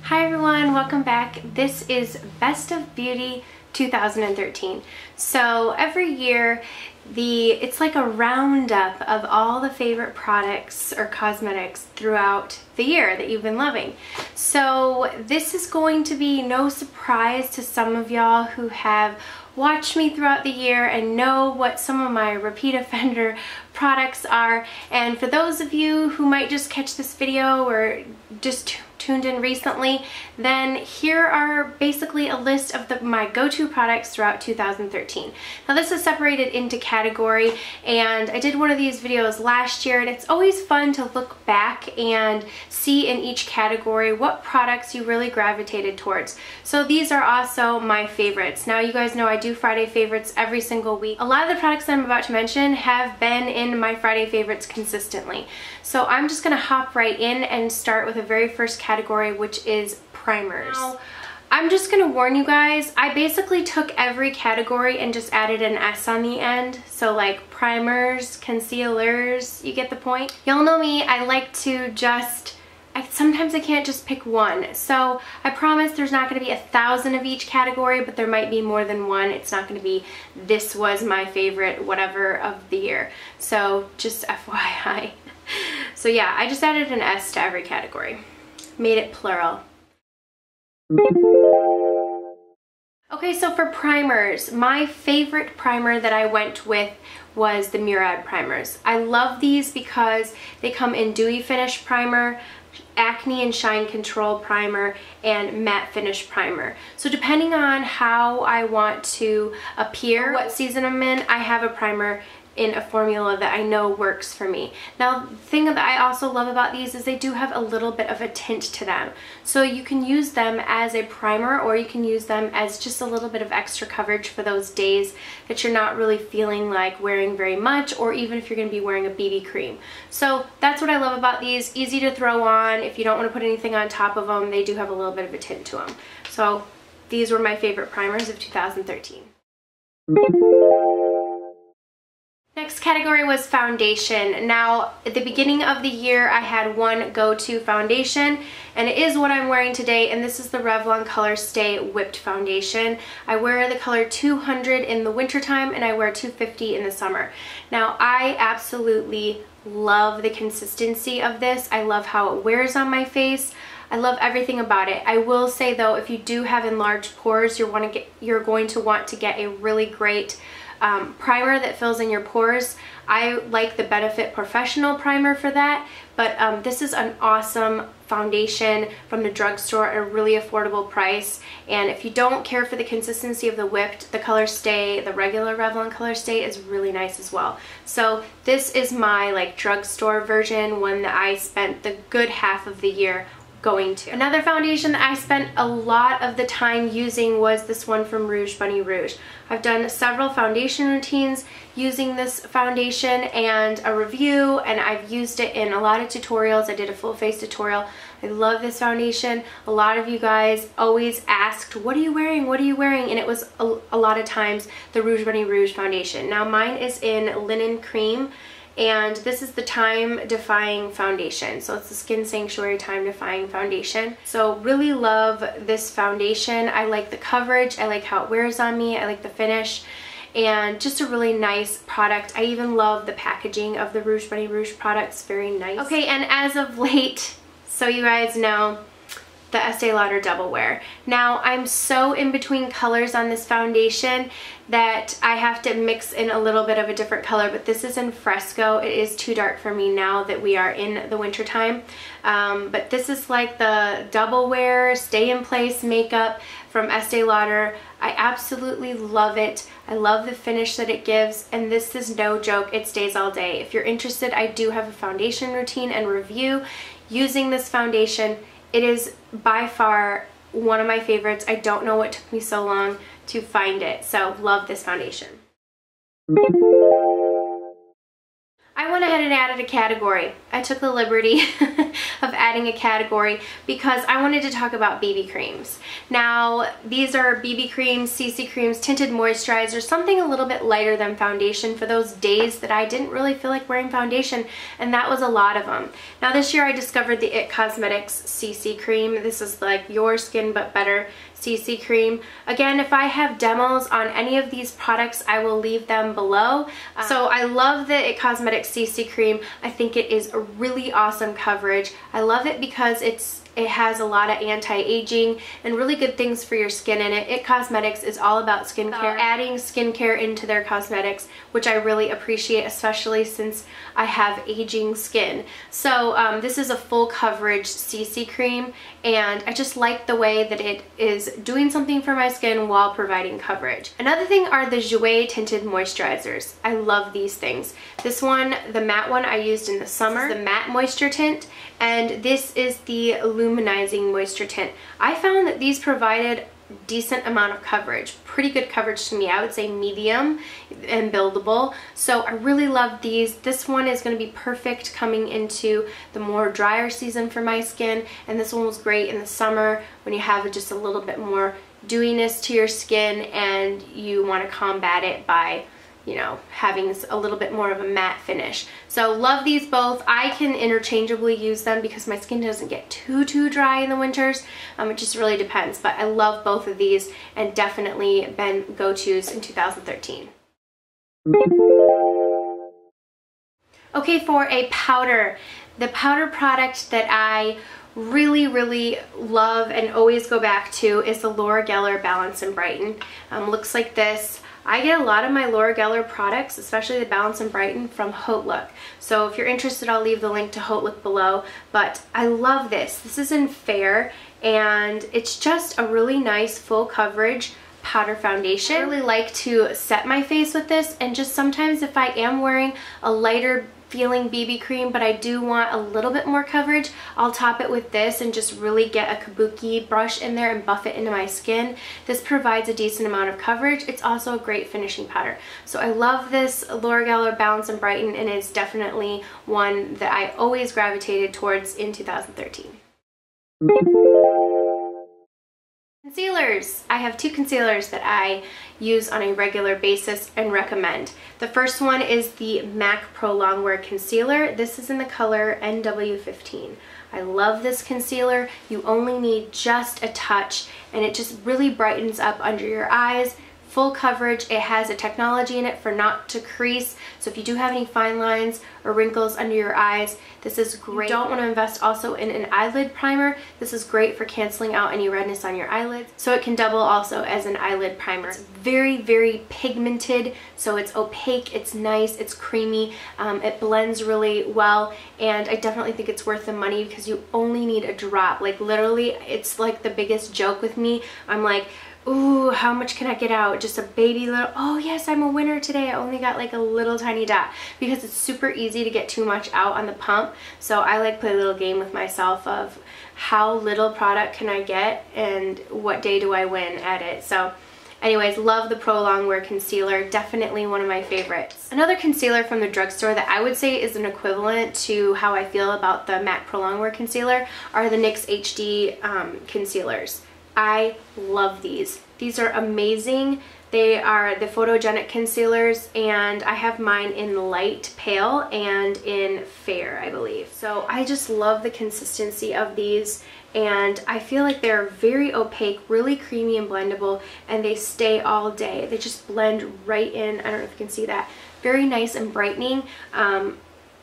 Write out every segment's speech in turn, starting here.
Hi everyone, welcome back. This is Best of Beauty 2013. So every year it's like a roundup of all the favorite products or cosmetics throughout the year that you've been loving. So this is going to be no surprise to some of y'all who have watched me throughout the year and know what some of my repeat offender products are. And for those of you who might just catch this video or just tuned in recently, then here are basically a list of my go-to products throughout 2013. Now this is separated into category, and I did one of these videos last year, and it's always fun to look back and see in each category what products you really gravitated towards. So these are also my favorites. Now you guys know I do Friday favorites every single week. A lot of the products that I'm about to mention have been in my Friday favorites consistently. So I'm just gonna hop right in and start with the very first category, which is primers. Now, I'm just gonna warn you guys, I basically took every category and just added an S on the end. So like primers, concealers, you get the point? Y'all know me, I like to sometimes I can't just pick one. So I promise there's not gonna be 1,000 of each category, but there might be more than one. It's not gonna be, this was my favorite whatever of the year. So just FYI. So yeah, I just added an S to every category. Made it plural. Okay, so for primers, my favorite primer that I went with was the Murad primers. I love these because they come in Dewy Finish Primer, Acne and Shine Control Primer, and Matte Finish Primer. So depending on how I want to appear, what season I'm in, I have a primer in a formula that I know works for me. Now, the thing that I also love about these is they do have a little bit of a tint to them. So you can use them as a primer, or you can use them as just a little bit of extra coverage for those days that you're not really feeling like wearing very much, or even if you're gonna be wearing a BB cream. So that's what I love about these. Easy to throw on. If you don't wanna put anything on top of them, they do have a little bit of a tint to them. So these were my favorite primers of 2013. Next category was foundation. Now, at the beginning of the year, I had one go-to foundation, and it is what I'm wearing today, and this is the Revlon Colorstay Whipped Foundation. I wear the color 200 in the wintertime, and I wear 250 in the summer. Now, I absolutely love the consistency of this. I love how it wears on my face. I love everything about it. I will say though, if you do have enlarged pores, you're going to want to get a really great primer that fills in your pores. I like the Benefit Professional primer for that, but this is an awesome foundation from the drugstore at a really affordable price. And if you don't care for the consistency of the whipped, the Colorstay, the regular Revlon Colorstay is really nice as well. So this is my like drugstore version, one that I spent the good half of the year going to. Another foundation that I spent a lot of the time using was this one from Rouge Bunny Rouge. I've done several foundation routines using this foundation and a review, and I've used it in a lot of tutorials. I did a full face tutorial. I love this foundation. A lot of you guys always asked, what are you wearing? What are you wearing? And it was a lot of times the Rouge Bunny Rouge foundation. Now mine is in Linen Cream, and this is the Time Defying Foundation. So it's the Skin Sanctuary Time Defying Foundation. So really love this foundation. I like the coverage, I like how it wears on me, I like the finish, and just a really nice product. I even love the packaging of the Rouge Bunny Rouge products, very nice. Okay, and as of late, so you guys know, the Estee Lauder Double Wear. Now, I'm so in between colors on this foundation that I have to mix in a little bit of a different color, but this is in Fresco. It is too dark for me now that we are in the winter time. But this is like the Double Wear Stay in Place makeup from Estee Lauder. I absolutely love it. I love the finish that it gives, and this is no joke. It stays all day. If you're interested, I do have a foundation routine and review using this foundation. It is by far one of my favorites. I don't know what took me so long to find it, so love this foundation. I I went ahead and added a category. I took the liberty of adding a category because I wanted to talk about BB creams. Now, these are BB creams, CC creams, tinted moisturizers, something a little bit lighter than foundation for those days that I didn't really feel like wearing foundation, and that was a lot of them. Now, this year I discovered the IT Cosmetics CC cream. This is like your skin but better CC cream. Again, if I have demos on any of these products, I will leave them below. So I love the IT Cosmetics CC cream. I think it is a really awesome coverage. I love it because it has a lot of anti-aging and really good things for your skin in it. IT Cosmetics is all about skincare, adding skincare into their cosmetics, which I really appreciate, especially since I have aging skin. So this is a full coverage CC cream, and I just like the way that it is doing something for my skin while providing coverage. Another thing are the Jouer tinted moisturizers. I love these things. This one, the matte one, I used in the summer, the matte moisture tint, and this is the luminizing moisture tint. I found that these provided decent amount of coverage, pretty good coverage to me. I would say medium and buildable. So I really love these. This one is going to be perfect coming into the more drier season for my skin, and this one was great in the summer when you have just a little bit more dewiness to your skin and you want to combat it by, you know, having a little bit more of a matte finish. So love these both. I can interchangeably use them because my skin doesn't get too dry in the winters. It just really depends, but I love both of these and definitely been go-tos in 2013. Okay, for a powder, the powder product that I really love and always go back to is the Laura Geller Balance and Brighten. Looks like this. I get a lot of my Laura Geller products, especially the Balance and Brighten, from Haute Look. So if you're interested, I'll leave the link to Haute Look below. But I love this. This is in Fair, and it's just a really nice full coverage powder foundation. I really like to set my face with this, and just sometimes if I am wearing a lighter feeling BB cream but I do want a little bit more coverage, I'll top it with this and just really get a kabuki brush in there and buff it into my skin. This provides a decent amount of coverage. It's also a great finishing powder. So I love this Laura Geller Balance and Brighten, and it's definitely one that I always gravitated towards in 2013. Concealers. I have two concealers that I use on a regular basis and recommend. The first one is the MAC Pro Longwear Concealer. This is in the color NW15. I love this concealer. You only need just a touch, and it just really brightens up under your eyes. Full coverage. It has a technology in it for not to crease, so if you do have any fine lines or wrinkles under your eyes, this is great. You don't want to invest also in an eyelid primer. This is great for canceling out any redness on your eyelids, so it can double also as an eyelid primer. It's very pigmented, so it's opaque, it's nice, it's creamy, it blends really well, and I definitely think it's worth the money because you only need a drop. Like literally, it's like the biggest joke with me. I'm like, ooh, how much can I get out? Just a baby little, oh yes, I'm a winner today. I only got like a little tiny dot, because it's super easy to get too much out on the pump. So I like play a little game with myself of how little product can I get and what day do I win at it. So anyways, love the Pro Longwear Concealer. Definitely one of my favorites. Another concealer from the drugstore that I would say is an equivalent to how I feel about the MAC Pro Longwear Concealer are the NYX HD concealers. I love these. These are amazing. They are the photogenic concealers, and I have mine in light pale and in fair, I believe. So I just love the consistency of these, and I feel like they're very opaque, really creamy and blendable, and they stay all day. They just blend right in. I don't know if you can see that. Very nice and brightening.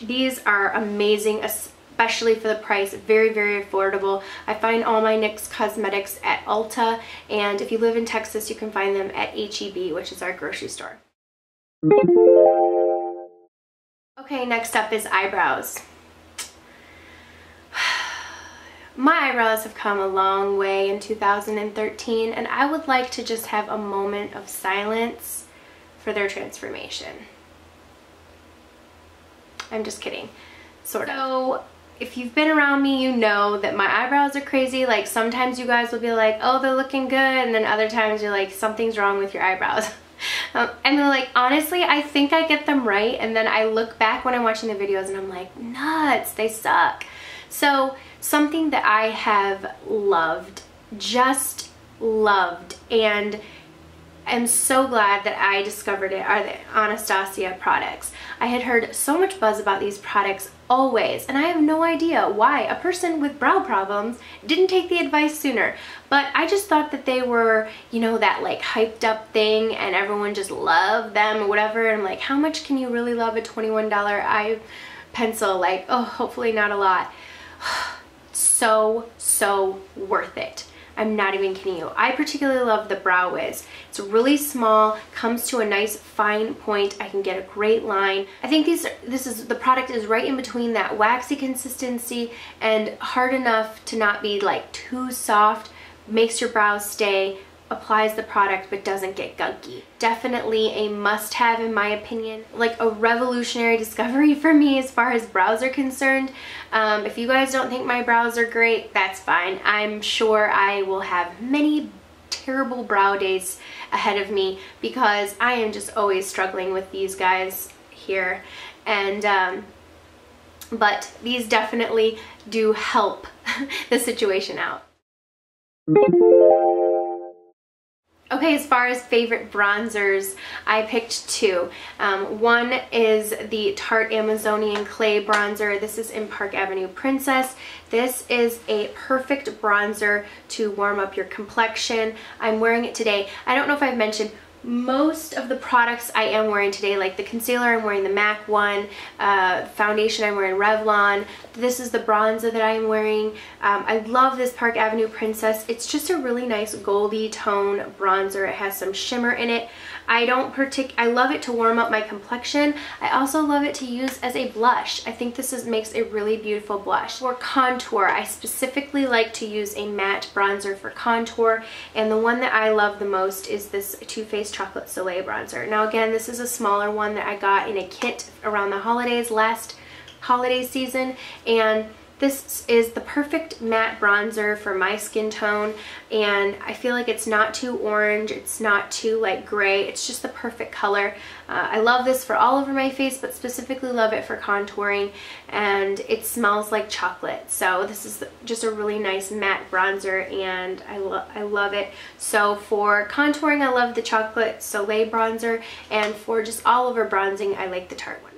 These are amazing, especially for the price. Very affordable. I find all my NYX cosmetics at Ulta, and if you live in Texas, you can find them at H-E-B, which is our grocery store. Okay, next up is eyebrows. My eyebrows have come a long way in 2013, and I would like to just have a moment of silence for their transformation. I'm just kidding, sort of. So if you've been around me, you know that my eyebrows are crazy. Like sometimes you guys will be like, oh, they're looking good, and then other times you're like, something's wrong with your eyebrows. And then like, honestly, I think I get them right. And then I look back when I'm watching the videos and I'm like, nuts, they suck. So something that I have loved, just loved, and I'm so glad that I discovered it, are the Anastasia products. I had heard so much buzz about these products always, and I have no idea why a person with brow problems didn't take the advice sooner. But I just thought that they were, you know, that like hyped up thing and everyone just loved them or whatever. And I'm like, how much can you really love a $21 eye pencil? Like, oh, hopefully not a lot. So worth it. I'm not even kidding you. I particularly love the Brow Wiz. It's really small, comes to a nice fine point. I can get a great line. I think the product is right in between that waxy consistency and hard enough to not be like too soft, makes your brows stay, applies the product but doesn't get gunky. Definitely a must-have in my opinion. Like a revolutionary discovery for me as far as brows are concerned. If you guys don't think my brows are great, that's fine. I'm sure I will have many terrible brow days ahead of me because I am just always struggling with these guys here. And but these definitely do help the situation out. Okay, as far as favorite bronzers, I picked two. One is the Tarte Amazonian Clay Bronzer. This is in Park Avenue Princess. This is a perfect bronzer to warm up your complexion. I'm wearing it today. I don't know if I've mentioned, most of the products I am wearing today, like the concealer, I'm wearing the MAC one, foundation, I'm wearing Revlon. This is the bronzer that I'm wearing. I love this Park Avenue Princess. It's just a really nice goldy tone bronzer. It has some shimmer in it. I love it to warm up my complexion. I also love it to use as a blush. I think this makes a really beautiful blush. For contour, I specifically like to use a matte bronzer for contour, and the one that I love the most is this Too Faced Chocolate Soleil bronzer. Now again, this is a smaller one that I got in a kit around the holidays, last holiday season, and this is the perfect matte bronzer for my skin tone, and I feel like it's not too orange, it's not too like gray, it's just the perfect color. I love this for all over my face, but specifically love it for contouring, and it smells like chocolate. So this is just a really nice matte bronzer, and I love it. So for contouring, I love the Chocolate Soleil bronzer, and for just all over bronzing, I like the Tarte one.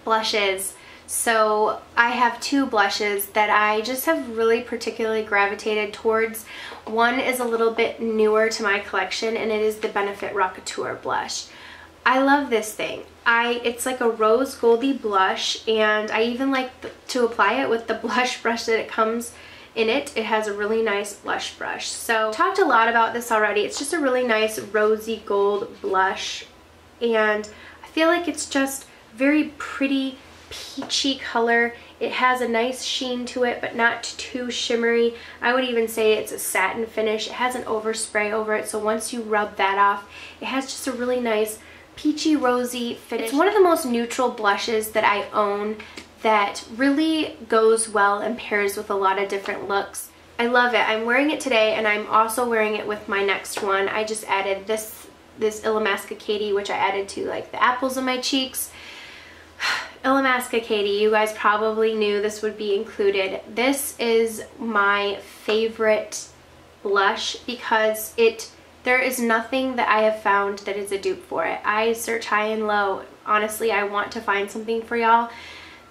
Blushes. So I have two blushes that I just have really particularly gravitated towards. One is a little bit newer to my collection, and it is the Benefit Rockateur blush. I love this thing. It's like a rose goldy blush, and I even like to apply it with the blush brush that it comes in it. It has a really nice blush brush. So talked a lot about this already. It's just a really nice rosy gold blush, and I feel like it's just very pretty peachy color. It has a nice sheen to it, but not too shimmery. I would even say it's a satin finish. It has an overspray over it, so once you rub that off, it has just a really nice peachy rosy finish. It's one of the most neutral blushes that I own that really goes well and pairs with a lot of different looks. I love it. I'm wearing it today, and I'm also wearing it with my next one. I just added this Illamasqua Katie, which I added to like the apples of my cheeks. Illamasqua Katie, you guys probably knew this would be included. This is my favorite blush because there is nothing that I have found that is a dupe for it. I search high and low. Honestly, I want to find something for y'all.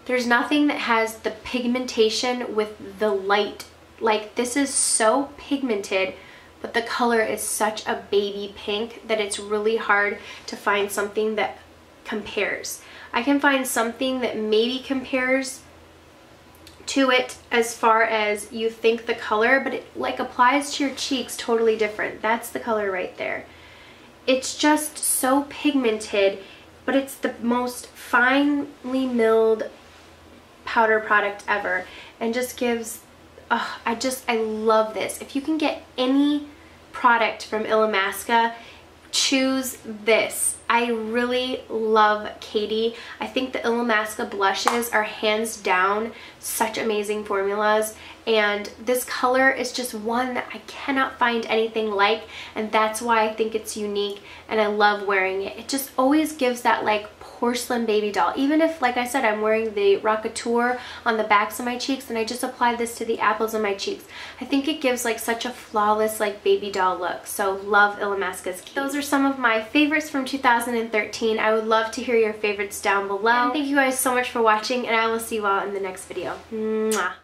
There's nothing that has the pigmentation with the light. Like, this is so pigmented, but the color is such a baby pink that it's really hard to find something that compares. I can find something that maybe compares to it as far as you think the color, but it like applies to your cheeks totally different. That's the color right there. It's just so pigmented, but it's the most finely milled powder product ever, and just gives, I love this. If you can get any product from Illamasqua, choose this. I really love Katie. I think the Illamasqua blushes are hands down such amazing formulas, and this color is just one that I cannot find anything like, and that's why I think it's unique and I love wearing it. It just always gives that like porcelain baby doll. Even if, like I said, I'm wearing the Rockateur on the backs of my cheeks and I just applied this to the apples of my cheeks, I think it gives like such a flawless like baby doll look. So love Illamasqua's Key. Those are some of my favorites from 2013. I would love to hear your favorites down below. And thank you guys so much for watching, and I will see you all in the next video. Mwah.